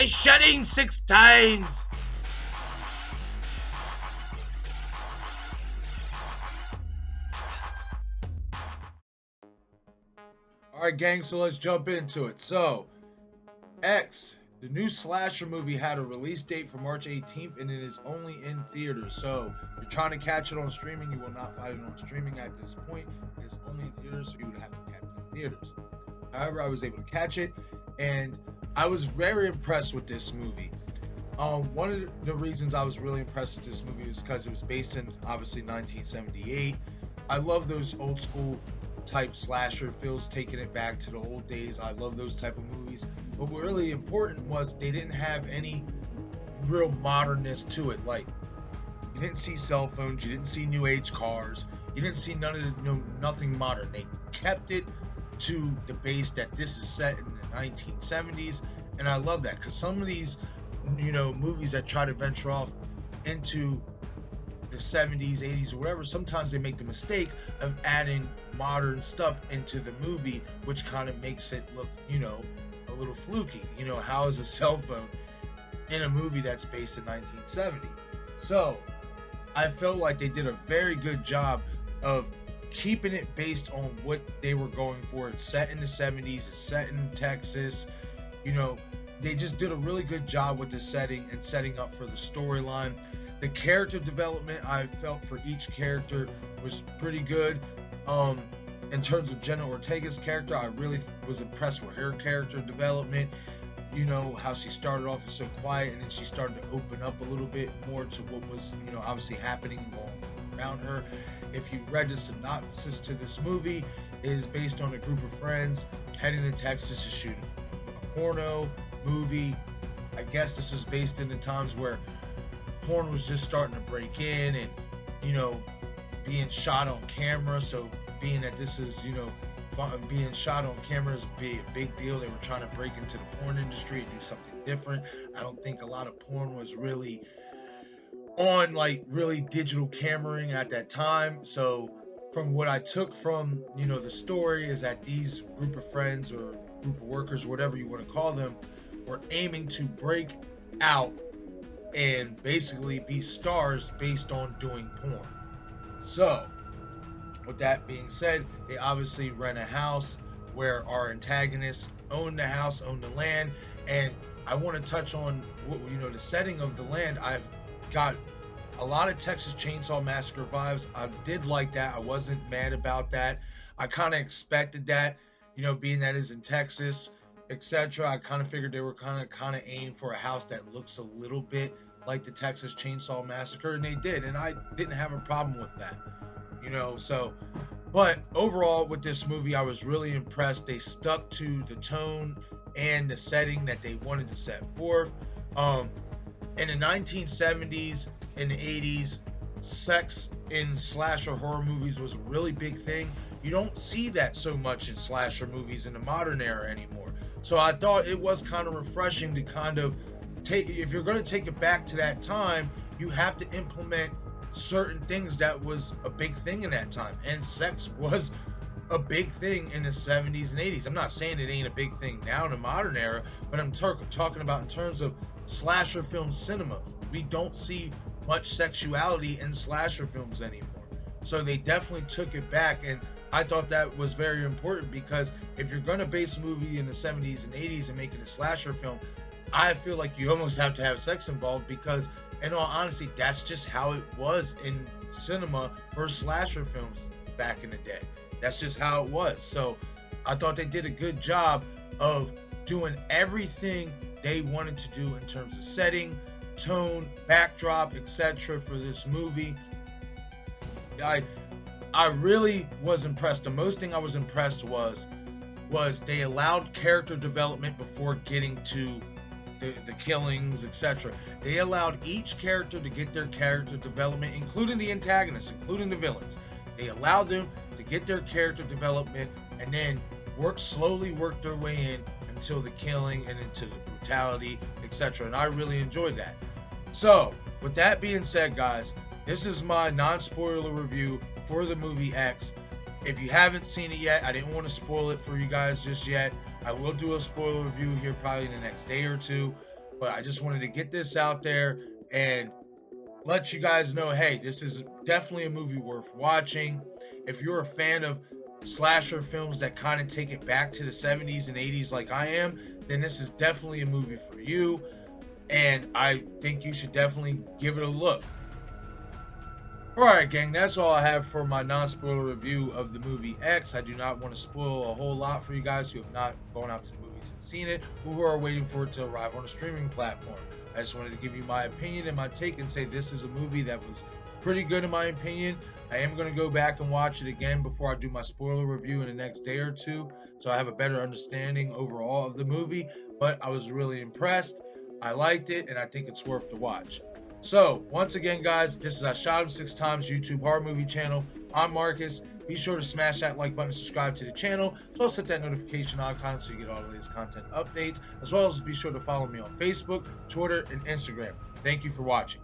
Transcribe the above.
by shedding 6 times. Alright gang, so let's jump into it. So, X, the new slasher movie, had a release date for March 18th and it is only in theaters. So, if you're trying to catch it on streaming, you will not find it on streaming at this point. It is only in theaters, so you would have to catch it in theaters. However, I was able to catch it and I was very impressed with this movie. One of the reasons I was really impressed with this movie is because it was based in, obviously, 1978. I love those old school type slasher feels, taking it back to the old days. I love those type of movies. But what really important was they didn't have any real modernness to it. Like, you didn't see cell phones, you didn't see new age cars, you didn't see nothing modern. They kept it to the base that this is set in the 1970s, and I love that because some of these movies that try to venture off into the 70s, 80s, or whatever, sometimes they make the mistake of adding modern stuff into the movie, which kind of makes it look, a little fluky. How is a cell phone in a movie that's based in 1970? So I felt like they did a very good job of keeping it based on what they were going for. It's set in the 70s, it's set in Texas. They just did a really good job with the setting and setting up for the storyline. The character development, I felt, for each character was pretty good. In terms of Jenna Ortega's character, I really was impressed with her character development. How she started off as so quiet, and then she started to open up a little bit more to what was, obviously happening around her. If you read the synopsis to this movie, it is based on a group of friends heading to Texas to shoot a porno movie. I guess this is based in the times where porn was just starting to break in and, being shot on camera. So being that this is, being shot on camera is a big deal. They were trying to break into the porn industry and do something different. I don't think a lot of porn was really on really digital cameraing at that time. So from what I took from, the story is that these group of friends or group of workers, whatever you want to call them, were aiming to break out and basically be stars based on doing porn. So with that being said, they obviously rent a house where our antagonists own the house, own the land, and I want to touch on the setting of the land. I've got a lot of Texas Chainsaw Massacre vibes. I did like that. I wasn't mad about that. I kind of expected that, being that it's in Texas, etc. I kind of figured they were kind of aiming for a house that looks a little bit like the Texas Chainsaw Massacre, and they did, and I didn't have a problem with that, but overall with this movie, I was really impressed. They stuck to the tone and the setting that they wanted to set forth. In the 1970s and the 80s, sex in slasher horror movies was a really big thing. You don't see that so much in slasher movies in the modern era anymore. So I thought it was kind of refreshing to kind of if you're going to take it back to that time, you have to implement certain things that was a big thing in that time. And sex was a big thing in the 70s and 80s. I'm not saying it ain't a big thing now in the modern era, but I'm talking about in terms of slasher film cinema. We don't see much sexuality in slasher films anymore. So they definitely took it back, and I thought that was very important, because if you're going to base a movie in the 70s and 80s and make it a slasher film, I feel like you almost have to have sex involved, because in all honesty, that's just how it was in cinema for slasher films back in the day. That's just how it was. So I thought they did a good job of doing everything they wanted to do in terms of setting, tone, backdrop, etc. for this movie. I really was impressed. The most thing I was impressed was they allowed character development before getting to the killings, etc. They allowed each character to get their character development, including the antagonists, including the villains. They allowed them to get their character development and then slowly work their way in until the killing and into the brutality, etc. And I really enjoyed that. So, with that being said, guys, this is my non-spoiler review for the movie X. If you haven't seen it yet, I didn't want to spoil it for you guys just yet. I will do a spoiler review here probably in the next day or two. But I just wanted to get this out there and let you guys know, hey, this is definitely a movie worth watching. If you're a fan of slasher films that kind of take it back to the 70s and 80s like I am, then this is definitely a movie for you. And I think you should definitely give it a look. Alright, gang, that's all I have for my non-spoiler review of the movie X. I do not want to spoil a whole lot for you guys who have not gone out to the movies and seen it, or who are waiting for it to arrive on a streaming platform. I just wanted to give you my opinion and my take and say this is a movie that was pretty good in my opinion. I am going to go back and watch it again before I do my spoiler review in the next day or two, so I have a better understanding overall of the movie, but I was really impressed. I liked it, and I think it's worth the watch. So, once again, guys, this is I Shot Him 6 Times YouTube horror movie channel. I'm Marcus. Be sure to smash that like button and subscribe to the channel. So also hit that notification icon so you get all of these content updates. As well as be sure to follow me on Facebook, Twitter, and Instagram. Thank you for watching.